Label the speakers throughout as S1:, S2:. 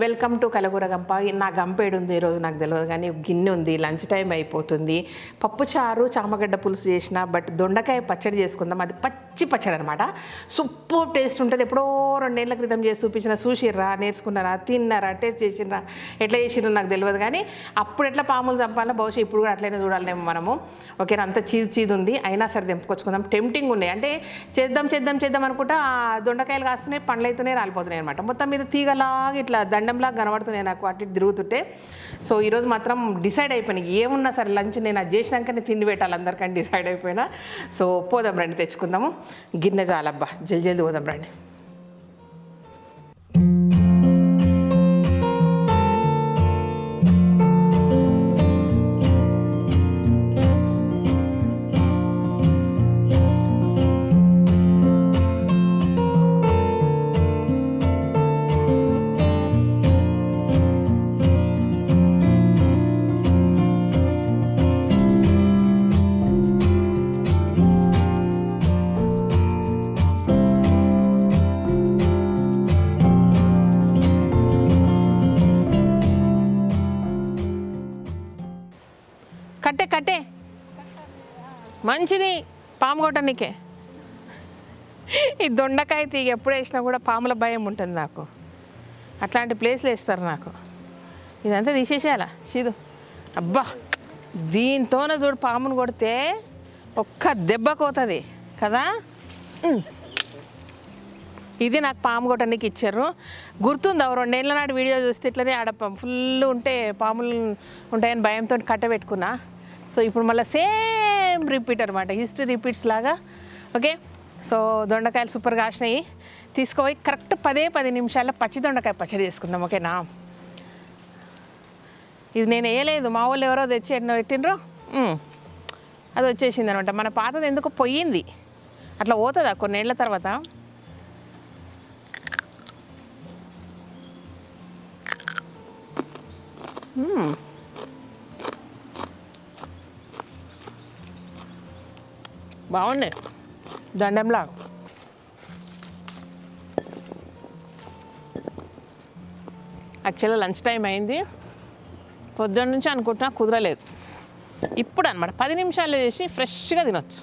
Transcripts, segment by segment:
S1: Welcome to కలగూర గంప. నా గంప ఏడుంది ఈరోజు నాకు తెలియదు, కానీ గిన్నె ఉంది. లంచ్ టైం అయిపోతుంది. పప్పు చారు చామగడ్డ పులుసు చేసిన, బట్ దొండకాయ పచ్చడి చేసుకుందాం. అది పచ్చి పచ్చడి అనమాట. సూపర్ టేస్ట్ ఉంటుంది. ఎప్పుడో 2 ఏళ్ల క్రితం చేసి చూపించిన, చూసిర్రా, నేర్చుకున్నారా, తిన్నారా, టేస్ట్ చేసిర్రా, ఎట్లా చేసిర్రో నాకు తెలియదు, కానీ అప్పుడు ఎట్లా పాములు చంపాలో బహుశా ఇప్పుడు కూడా అట్లయినా చూడాలేమో మనము. ఓకేనా, అంత చీదు ఉంది. అయినా సరే తెంపుకొచ్చుకుందాం. టెంప్టింగ్ ఉన్నాయి, అంటే చేద్దాం అనుకుంటా దొండకాయలు కాస్తున్నాయి, పండ్లు అయితేనే రాలిపోతున్నాయి అనమాట. మొత్తం మీద తీగలాగా ఇట్లా దండంలాగా కనబడుతున్నాయి నాకు అటు తిరుగుతుంటే. సో ఈరోజు మాత్రం డిసైడ్ అయిపోయినా, ఏమున్నా సరే లంచ్ నేను అది చేసినాకనే తిండి పెట్టాలి అందరికంటే డిసైడ్ అయిపోయినా. సో పోదాం రండి, తెచ్చుకుందాము. గిన్నె చాలబ్బా, జల్దీ పోదాం రండి. కట్టే మంచిది పాము కొట్టనికే. ఈ దొండకాయ తీగ ఎప్పుడు వేసినా కూడా పాముల భయం ఉంటుంది నాకు. అట్లాంటి ప్లేస్లు వేస్తారు నాకు. ఇదంతా తీసేసేయాలా చీదు. అబ్బా, దీంతోనే చూడు పామును కొడితే ఒక్క దెబ్బ కోతుంది కదా. ఇది నాకు పాము కొట్టడానికి ఇచ్చారు. గుర్తుందా, 2 ఏళ్ళ నాడు వీడియో చూస్తే ఇట్లనే ఆడ ఫుల్ ఉంటే పాములు ఉంటాయని భయంతో కట్టబెట్టుకున్నా. సో ఇప్పుడు మళ్ళీ సేమ్ రిపీట్ అనమాట, హిస్టరీ రిపీట్స్ లాగా. ఓకే, సో దొండకాయలు సూపర్గా కాసినాయి. తీసుకుపోయి కరెక్ట్ 10 నిమిషాల్లో పచ్చి దొండకాయ పచ్చడి చేసుకుందాం. ఓకేనా, ఇది నేను వేయలేదు, మా వాళ్ళు ఎవరో తెచ్చి ఎన్నో పెట్టినరో అది వచ్చేసింది అనమాట. మన పాతది ఎందుకు పోయింది, అట్లా పోతుందా కొన్ని ఏళ్ళ తర్వాత. బాగున్నాయి దండంలా. యాక్చువల్గా లంచ్ టైం అయింది, పొద్దున్న నుంచి అనుకుంటున్నా కుదరలేదు. ఇప్పుడు అనమాట 10 నిమిషాల్లో చేసి ఫ్రెష్గా తినొచ్చు.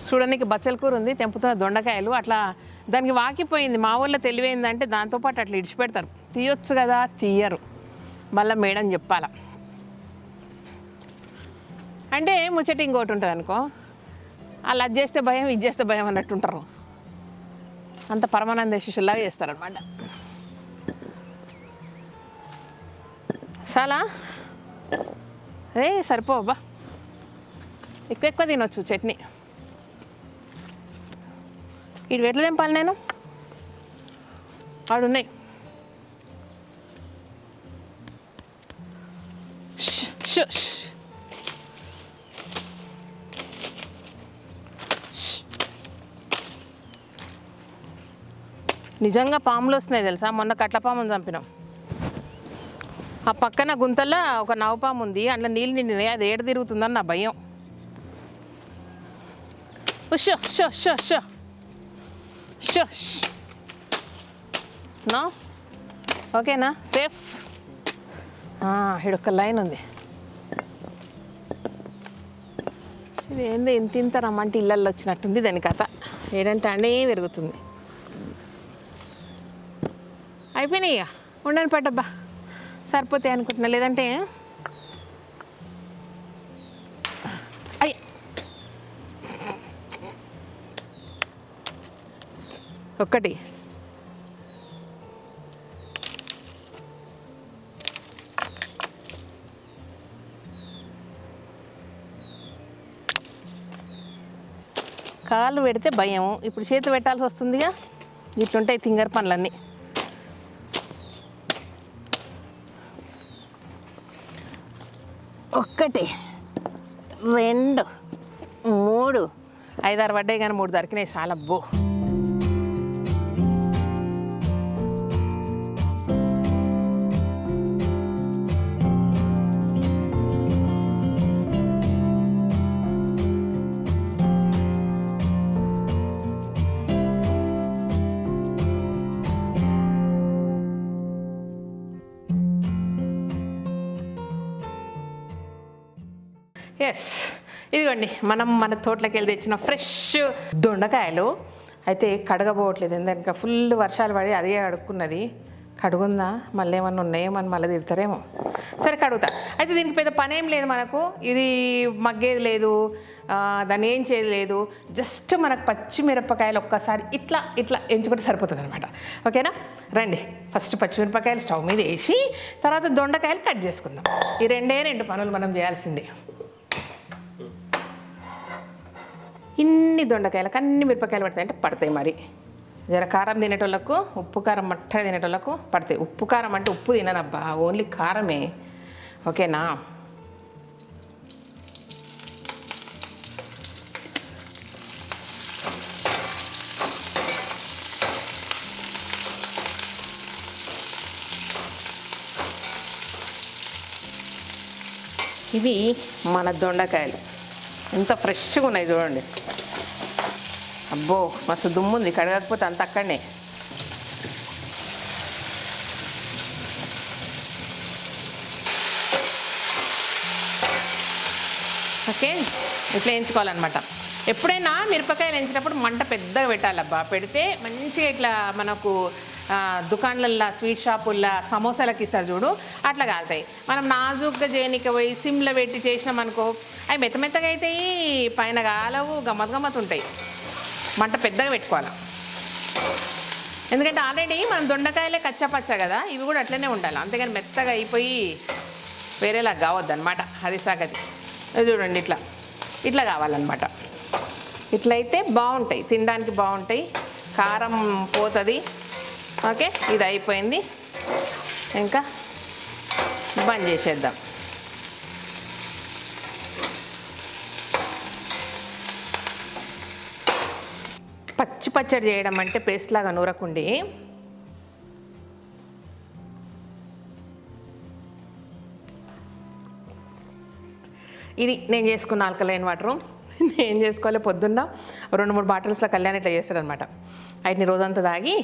S1: చూడడానికి బచ్చల కూర ఉంది, తెంపుతున్న దొండకాయలు అట్లా దానికి వాకిపోయింది. మా ఊళ్ళో తెలివైందంటే దాంతోపాటు అట్లా ఇడిచిపెడతారు. తీయొచ్చు కదా, తీయరు. మళ్ళీ మేడం చెప్పాలా అంటే ముచ్చట ఇంకోటి ఉంటుంది అనుకో, వాళ్ళు అది చేస్తే భయం, ఇది చేస్తే భయం అన్నట్టుంటారు. అంత పరమానంద శిష్యులాగా చేస్తారనమాట. చాలా సరిపోవబ్బా, ఎక్కువ తినొచ్చు చట్నీ. ఇటు ఎట్లా తెంపాలి నేను, ఆడున్నాయి. నిజంగా పాములు వస్తున్నాయి తెలుసా. మొన్న కట్లపాముని చంపినాం. ఆ పక్కన గుంతల్లో ఒక నవపాము ఉంది, అందులో నీళ్ళు నిండినాయి. అది ఏడ తిరుగుతుందని నా భయం. షో షో షో షో షో నో, ఓకేనా, సేఫ్. ఇడొక్క లైన్ ఉంది. ఇది ఏంది ఇంత రమ్మంటే ఇళ్ళల్లో వచ్చినట్టుంది దాని కథ. ఏడంటే అన్నీ పెరుగుతుంది. అయిపోయినాయి ఇక, ఉండని పట్టబ్బా, సరిపోతాయి అనుకుంటున్నా. లేదంటే అయ్యి ఒక్కటి కాళ్ళు పెడితే భయం, ఇప్పుడు చేతి పెట్టాల్సి వస్తుందిగా. ఇట్లుంటాయి తింగర్ పనులన్నీ. ఒకటి, 2, 3, 5, 6 పడ్డాయి, కానీ 3 దొరికినాయి. చాలా అబ్బో. ఎస్, ఇదిగోండి మన తోటలోకి వెళ్ళి తెచ్చిన ఫ్రెష్ దొండకాయలు. అయితే కడగబోవట్లేదు, ఎందుకంటే ఫుల్ వర్షాలు పడి అదే కడుక్కున్నది. కడుగుందా, మళ్ళీ ఏమన్నా ఉన్నాయేమని మళ్ళీ తిడతారేమో. సరే కడుగుతా. అయితే దీనికి పెద్ద పని ఏం లేదు మనకు, ఇది మగ్గేది లేదు, దాన్ని ఏం చేయలేదు. జస్ట్ మనకు పచ్చిమిరపకాయలు ఒక్కసారి ఇట్లా ఇట్లా ఎంచుకుంటే సరిపోతుంది అనమాట. ఓకేనా, రండి. ఫస్ట్ పచ్చిమిరపకాయలు స్టవ్ మీద వేసి తర్వాత దొండకాయలు కట్ చేసుకుందాం. ఈ రెండు పనులు మనం చేయాల్సిందే. ఇన్ని దొండకాయలకు అన్ని మిరపకాయలు పడతాయి అంటే పడతాయి. మరి జర కారం తినేటోళ్ళకు, ఉప్పు కారం మట్టగా తినేటోళ్ళకు పడతాయి. ఉప్పు కారం అంటే ఉప్పు తిననబ్బా, ఓన్లీ కారమే. ఓకేనా, ఇవి మన దొండకాయలు ఎంత ఫ్రెష్గా ఉన్నాయి చూడండి. అబ్బో మస్తు దుమ్ము ఉంది, కడగకపోతే అంత అక్కడనే. ఓకే, ఇట్లా వేయించుకోవాలన్నమాట. ఎప్పుడైనా మిరపకాయలు వేయించినప్పుడు మంట పెద్దగా పెట్టాలబ్బా. పెడితే మంచిగా ఇట్లా మనకు దుకాణాలల్లో, స్వీట్ షాపుల్లో సమోసాలకు ఇస్తారు చూడు, అట్లా కాలుతాయి. మనం నాజూగ్గా చేయనికి పోయి సిమ్లో పెట్టి చేసినామనుకో, అవి మెత్తగా అవుతాయి, పైన కాలవు, గమ్మత్ ఉంటాయి. మంట పెద్దగా పెట్టుకోవాలి. ఎందుకంటే ఆల్రెడీ మనం దొండకాయలే కచ్చాపచ్చా కదా, ఇవి కూడా అట్లనే ఉండాలి. అంతేగాని మెత్తగా అయిపోయి వేరేలా కావద్దు అనమాట. అది సాగది. చూడండి, ఇట్లా కావాలన్నమాట. ఇట్లయితే బాగుంటాయి, తినడానికి బాగుంటాయి, కారం పోతుంది. ఓకే, ఇది అయిపోయింది. ఇంకా బంద్ చేసేద్దాం. పచ్చడి చేయడం అంటే పేస్ట్ లాగా నూరకుండి ఇది నేను చేసుకున్న ఆల్కలైన్ వాటరు. నేను చేసుకోవాలి, పొద్దున్న 2-3 బాటిల్స్లో కళ్యాణ్ ఇట్లా చేస్తాడు అనమాట. వాటిని రోజంతా తాగి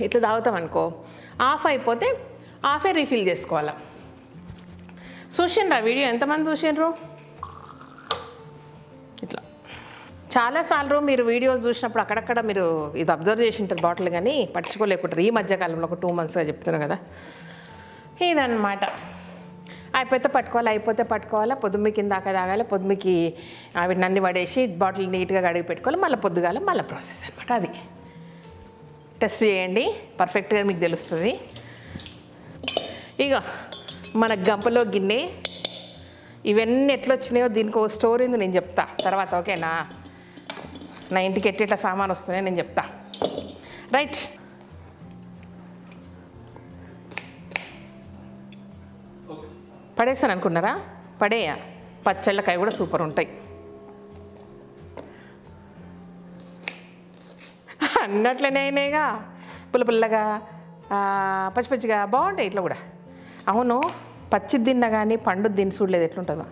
S1: ఇట్లా తాగుతాం అనుకో, ఆఫ్ అయిపోతే హాఫే రీఫిల్ చేసుకోవాలి. చూసిండ్రా వీడియో? ఎంతమంది చూసిండ్రు? ఇట్లా చాలాసార్లు మీరు వీడియోస్ చూసినప్పుడు అక్కడక్కడ మీరు ఇది అబ్జర్వ్ చేసి ఉంటారు బాటిల్, కానీ పట్టించుకోలేకుంటారు. ఈ మధ్యకాలంలో ఒక 2 monthsగా చెప్తున్నాను కదా, ఇదన్నమాట. అయిపోతే పట్టుకోవాలా, పొద్దుమ్మి కింద దాకా తాగాలి, పొద్దుమికి అవి నన్ను పడేసి బాటిల్ నీట్గా కడిగి పెట్టుకోవాలి, మళ్ళీ పొద్దుగాల మళ్ళీ ప్రాసెస్ అనమాట. అది టెస్ట్ చేయండి, పర్ఫెక్ట్గా మీకు తెలుస్తుంది. ఇక మన గంపలో గిన్నె, ఇవన్నీ ఎట్లా వచ్చినాయో దీనికి ఒక స్టోరీ ఉంది, నేను చెప్తా తర్వాత. ఓకేనా, నా ఇంటికి ఎట్లా సామాన్ వస్తున్నాయో నేను చెప్తా. రైట్, పడేస్తాను అనుకున్నారా? పడేయా, పచ్చళ్ళకాయ కూడా సూపర్ ఉంటాయి. అన్నట్లనే అయినాయిగా, పుల్లగా పచ్చిగా బాగుంటాయి. ఇట్లా కూడా అవును, పచ్చి తిన్నా కానీ పండు తిని చూడలేదు ఎట్లుంటుందో.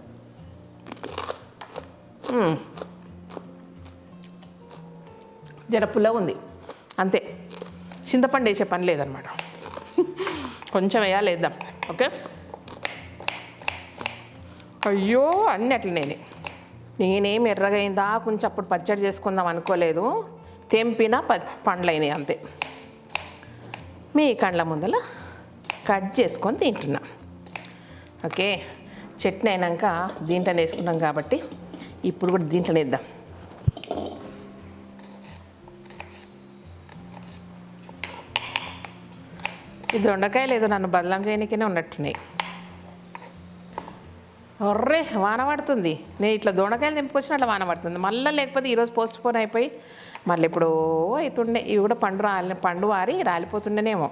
S1: జర పుల్లగా ఉంది అంతే, చింతపండు వేసే పని లేదనమాట. కొంచెం వేద్దాం. ఓకే, అయ్యో అన్నీ అట్లనే. నేనేం ఎర్రగా అయిందా కొంచెం అప్పుడు పచ్చడి చేసుకుందాం అనుకోలేదు, తెంపిన పండ్లైనాయి అంతే. మీ కండ్ల ముందల కట్ చేసుకొని తింటున్నా. ఓకే, చట్నీ అయినాక దీంట్లోనే వేసుకున్నాం కాబట్టి ఇప్పుడు కూడా దీంట్లోనే వేద్దాం. ఈ దొండకాయలు ఏదో నన్ను బదలాం చేయనికనే ఉన్నట్టున్నాయి. ఒర్రే వాన పడుతుంది, నేను ఇట్లా దొండకాయలు తెంపుకొచ్చిన అట్లా వాన పడుతుంది మళ్ళీ. లేకపోతే ఈరోజు పోస్ట్ పోన్ అయిపోయి మళ్ళీ ఎప్పుడో అవుతుండే. ఇవి కూడా పండు వారి రాలిపోతుండేనేమో.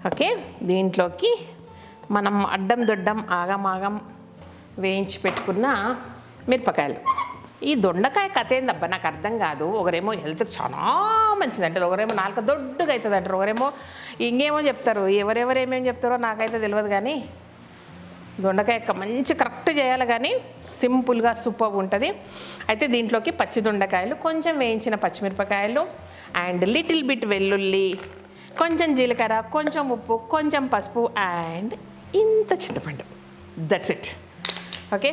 S1: ఓకే, దీంట్లోకి మనం అడ్డం దొడ్డం ఆగం వేయించి పెట్టుకున్న మిరపకాయలు ఈ దొండకాయ కథ ఏందబ్బా నాకు అర్థం కాదు. ఒకరేమో హెల్త్కి చాలా మంచిది అంటారు, ఒకరేమో నాలుక దొడ్డుగా అవుతుంది అంటారు, ఒకరేమో ఇంకేమో చెప్తారు. ఎవరెవరు ఏమేమి చెప్తారో నాకైతే తెలియదు. కానీ దొండకాయ మంచి కరెక్ట్ చేయాలి, కానీ సింపుల్గా సూపర్ ఉంటుంది. అయితే దీంట్లోకి పచ్చి దొండకాయలు, కొంచెం వేయించిన పచ్చిమిరపకాయలు అండ్ లిటిల్ బిట్ వెల్లుల్లి, కొంచెం జీలకర్ర, కొంచెం ఉప్పు, కొంచెం పసుపు అండ్ ఇంత చింతపండు. That's it. ఓకే,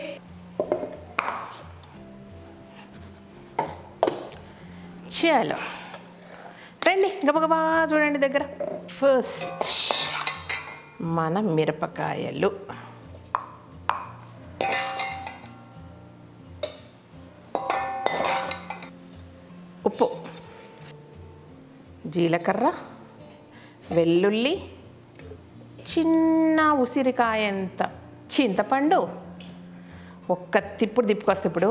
S1: చలో రండి గబగబా చూడండి దగ్గర. ఫస్ట్ మన మిరపకాయలు, ఉప్పు, జీలకర్ర, వెల్లుల్లి, చిన్న ఉసిరికాయంత చింతపండు, ఒక్క తిప్పుడు తిప్పుకొస్తే ఇప్పుడు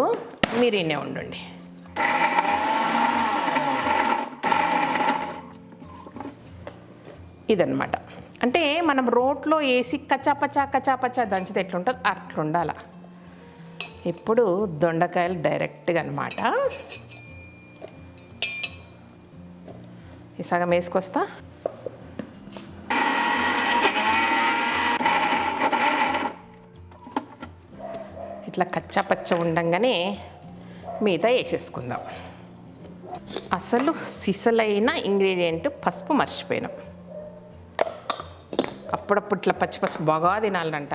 S1: మీరేనే ఉండండి. ఇదన్నమాట. అంటే మనం రోట్లో వేసి కచాపచా దంచితే ఎట్లుంటుంది అట్లుండాల. ఇప్పుడు దొండకాయలు డైరెక్ట్గా అనమాట ఈ సగం వేసుకొస్తా. ఇట్లా కచ్చాపచ్చ ఉండంగానే మిగతా వేసేసుకుందాం. అసలు సిసలైన ఇంగ్రీడియంట్ పసుపు మర్చిపోయినాం. అప్పుడప్పుడు ఇట్లా పచ్చి పసుపు బాగా తినాలంట.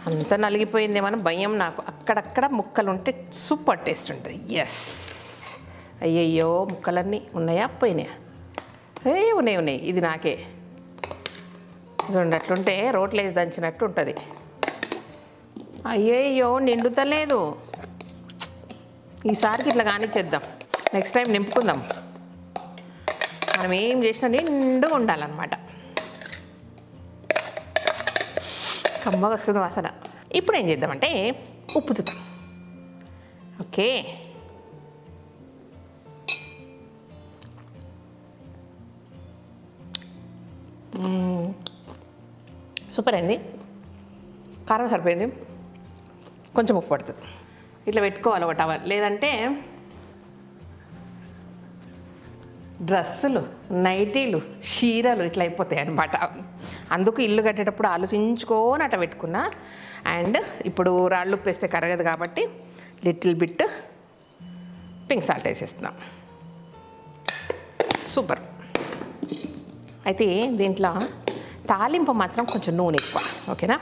S1: అంత నలిగిపోయిందేమో భయం నాకు. అక్కడక్కడ ముక్కలు ఉంటే సూపర్ టేస్ట్ ఉంటుంది. ఎస్, అయ్యయ్యో ముక్కలన్నీ ఉన్నాయా పోయినాయా? ఉన్నాయి. ఇది నాకే చూడండి, అట్లుంటే రోట్లు వేసి దంచినట్టు ఉంటుంది. అయ్యయ్యో నిండుతలేదు. ఈసారికి ఇట్లా కానిచ్చేద్దాం, నెక్స్ట్ టైం నింపుకుందాం. మనం ఏం చేసినా నిండుగా ఉండాలన్నమాట. కమ్మగా వస్తుంది వాసన. ఇప్పుడు ఏం చేద్దామంటే ఉప్పు చూద్దాం. ఓకే, సూపర్ అయింది. కారం సరిపోయింది, కొంచెం ఉప్పు పడుతుంది. ఇట్లా పెట్టుకోవాలి ఒక టవల్, లేదంటే డ్రెస్సులు, నైటీలు, చీరలు ఇట్లా అయిపోతాయి అనమాట. అందుకు ఇల్లు కట్టేటప్పుడు ఆలోచించుకొని అట్లా పెట్టుకున్నా. అండ్ ఇప్పుడు రాళ్ళు ఉప్పు వేస్తే కరగదు కాబట్టి లిటిల్ బిట్ పింక్ సాల్ట్ వేసేస్తున్నాం. సూపర్. అయితే దీంట్లో తాలింపు మాత్రం కొంచెం నూనె ఎక్కువ. ఓకేనా,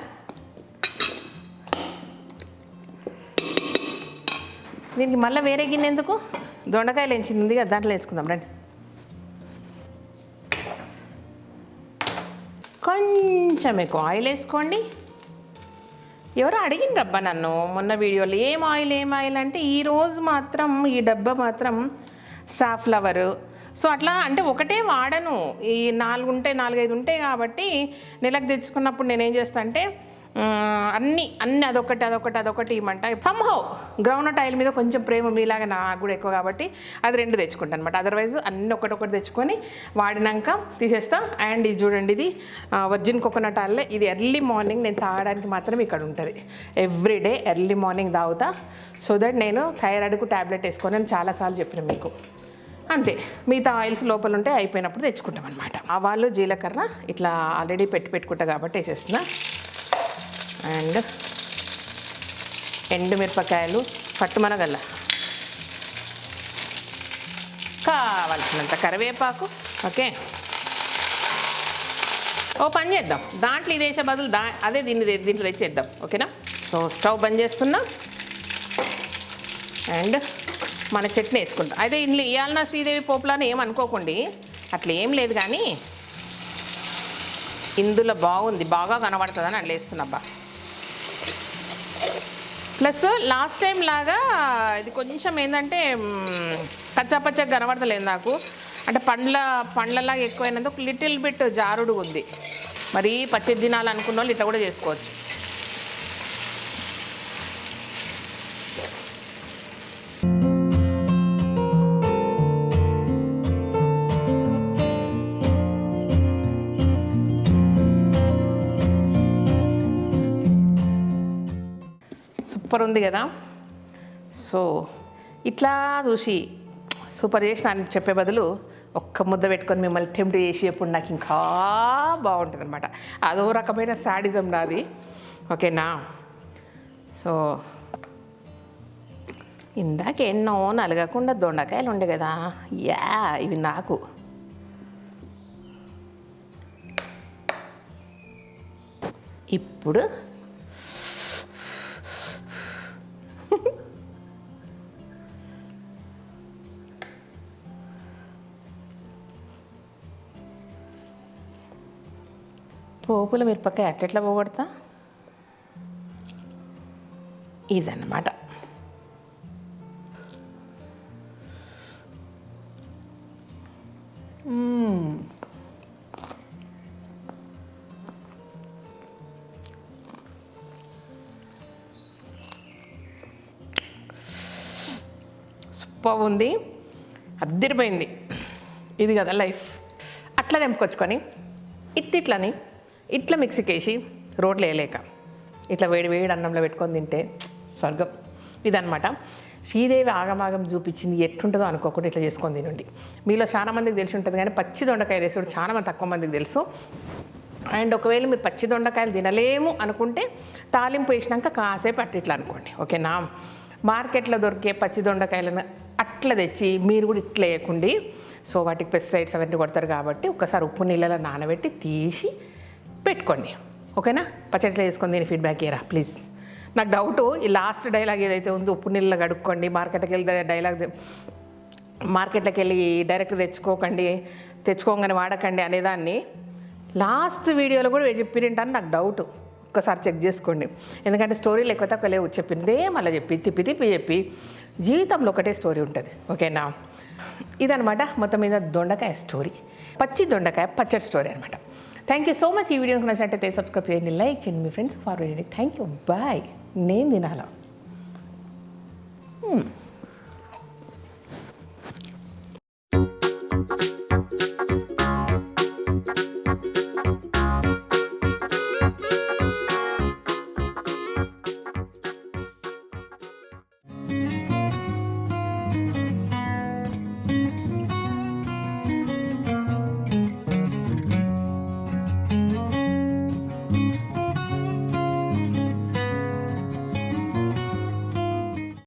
S1: దీనికి మళ్ళీ వేరే గిన్నె ఎందుకు? దొండకాయలు ఎంచింది కదా, దాంట్లో వేసుకుందాం రండి. కొంచెం ఎక్కువ ఆయిల్ వేసుకోండి. ఎవరో అడిగిందబ్బా నన్ను మొన్న వీడియోలో, ఏం ఆయిల్ అంటే ఈరోజు మాత్రం ఈ డబ్బా మాత్రం సాఫ్లవరు. సో అట్లా అంటే ఒకటే వాడను, ఈ 4-5 ఉంటాయి కాబట్టి నెలకు తెచ్చుకున్నప్పుడు నేనేం చేస్తాను అంటే అన్నీ అదొకటి ఇమ్మంట. సంహౌ గ్రౌండ్నట్ ఆయిల్ మీద కొంచెం ప్రేమ మీలాగా నాకు కూడా ఎక్కువ కాబట్టి అది 2 తెచ్చుకుంటాను అనమాట. అదర్వైజ్ అన్నీ ఒకటి తెచ్చుకొని వాడినాక తీసేస్తా. అండ్ ఇది చూడండి, ఇది వర్జిన్ కోకోనట్ ఆయిల్. ఇది ఎర్లీ మార్నింగ్ నేను తాగడానికి మాత్రం ఇక్కడ ఉంటుంది. ఎవ్రీడే ఎర్లీ మార్నింగ్ తాగుతా. సో దట్ నేను థైరాయిడ్కు ట్యాబ్లెట్ వేసుకొని అని చాలాసార్లు చెప్పిన మీకు. అంతే, మిగతా ఆయిల్స్ లోపల ఉంటే అయిపోయినప్పుడు తెచ్చుకుంటాం అనమాట. ఆవాలు, జీలకర్ర ఇట్లా ఆల్రెడీ పెట్టుకుంటా కాబట్టి వేసేస్తున్నా. అండ్ ఎండుమిరపకాయలు పట్టుమనగల్ల, కావాల్సినంత కరివేపాకు. ఓకే, ఓ పని చేద్దాం, దాంట్లో ఇది వేసే బదులు అదే దీంట్లో తెచ్చేద్దాం. ఓకేనా, సో స్టవ్ బంద్ చేస్తున్నా. అండ్ మన చట్నీ వేసుకుంటాం. అయితే ఇల్లు ఇవాళ శ్రీదేవి పోపులాని ఏమనుకోకండి, అట్లా ఏం లేదు. కానీ ఇందులో బాగుంది, బాగా కనబడుతుందని అట్లా వేస్తున్నాబ్బా. ప్లస్ లాస్ట్ టైం లాగా ఇది కొంచెం ఏంటంటే కచ్చాపచ్చగా కనబడతలేదు నాకు. అంటే పండ్లలాగా ఎక్కువైనందుకు లిటిల్ బిట్ జారుడు ఉంది. మరి పచ్చడి తినాలి అనుకున్న వాళ్ళు ఇట్లా కూడా చేసుకోవచ్చు. సూపర్ ఉంది కదా. సో ఇట్లా చూసి సూపర్ చేసిన అని చెప్పే బదులు ఒక్క ముద్ద పెట్టుకొని మిమ్మల్ని టెంప్ట్ చేసి ఎప్పుడు నాకు ఇంకా బాగుంటుంది అనమాట. అదో రకమైన శాడిజం నాది. ఓకేనా. సో ఇందాక ఎన్నో నలగకుండా దొండకాయలు ఉండే కదా, యా ఇవి నాకు. ఇప్పుడు పోపుల మిరపకాయ అట్లెట్లా పోగొడతా, ఇదన్నమాట. సూపర్ ఉంది, అద్దరిపోయింది. ఇది కదా లైఫ్. అట్లా తెంపుకొచ్చుకొని ఇట్లని ఇట్లా మిక్సీకి వేసి రోట్లో వేయలేక ఇట్లా వేడి వేడి అన్నంలో పెట్టుకొని తింటే స్వర్గం. ఇదనమాట. శ్రీదేవి ఆగమాగం చూపించింది ఎట్టుంటుందో అనుకోకుండా ఇట్లా చేసుకొని తినండి. మీలో చాలా మందికి తెలిసి ఉంటుంది, కానీ పచ్చి దొండకాయ వేసుడు చాలా మంది తక్కువ మందికి తెలుసు. అండ్ ఒకవేళ మీరు పచ్చి దొండకాయలు తినలేము అనుకుంటే తాలింపు వేసినాక కాసేపు అట్టు ఇట్లా అనుకోండి. ఓకేనా. మార్కెట్లో దొరికే పచ్చి దొండకాయలను అట్లా తెచ్చి మీరు కూడా ఇట్లా వేయకండి. సో వాటికి పెస్టిసైడ్స్ అవన్నీ కొడతారు కాబట్టి ఒకసారి ఉప్పు నీళ్ళలో నానబెట్టి తీసి పెట్టుకోండి. ఓకేనా. పచ్చడిలో వేసుకొని దీని ఫీడ్బ్యాక్ ఇయ్యరా ప్లీజ్. నాకు డౌటు, ఈ లాస్ట్ డైలాగ్ ఏదైతే ఉందో ఉప్పు నీళ్ళలో కడుక్కోండి, మార్కెట్కి వెళ్ళి డైరెక్ట్ తెచ్చుకోగానే వాడకండి అనేదాన్ని లాస్ట్ వీడియోలో కూడా చెప్పినంటాను. నాకు డౌట్, ఒక్కసారి చెక్ చేసుకోండి. ఎందుకంటే స్టోరీలు ఎక్కువ తక్కువ లేవు, చెప్పిందే మళ్ళీ తిప్పి జీవితంలో ఒకటే స్టోరీ ఉంటుంది. ఓకేనా. ఇదనమాట మొత్తం మీద దొండకాయ స్టోరీ, పచ్చి దొండకాయ పచ్చడి స్టోరీ అనమాట. Thank you so much. ఈ వీడియోకి నచ్చినట్టయితే సబ్స్క్రైబ్ చేయండి, లైక్ చేయండి, మీ ఫ్రెండ్స్ ఫార్వర్డ్ చేయండి. Thank you, bye. నేను తినాలా.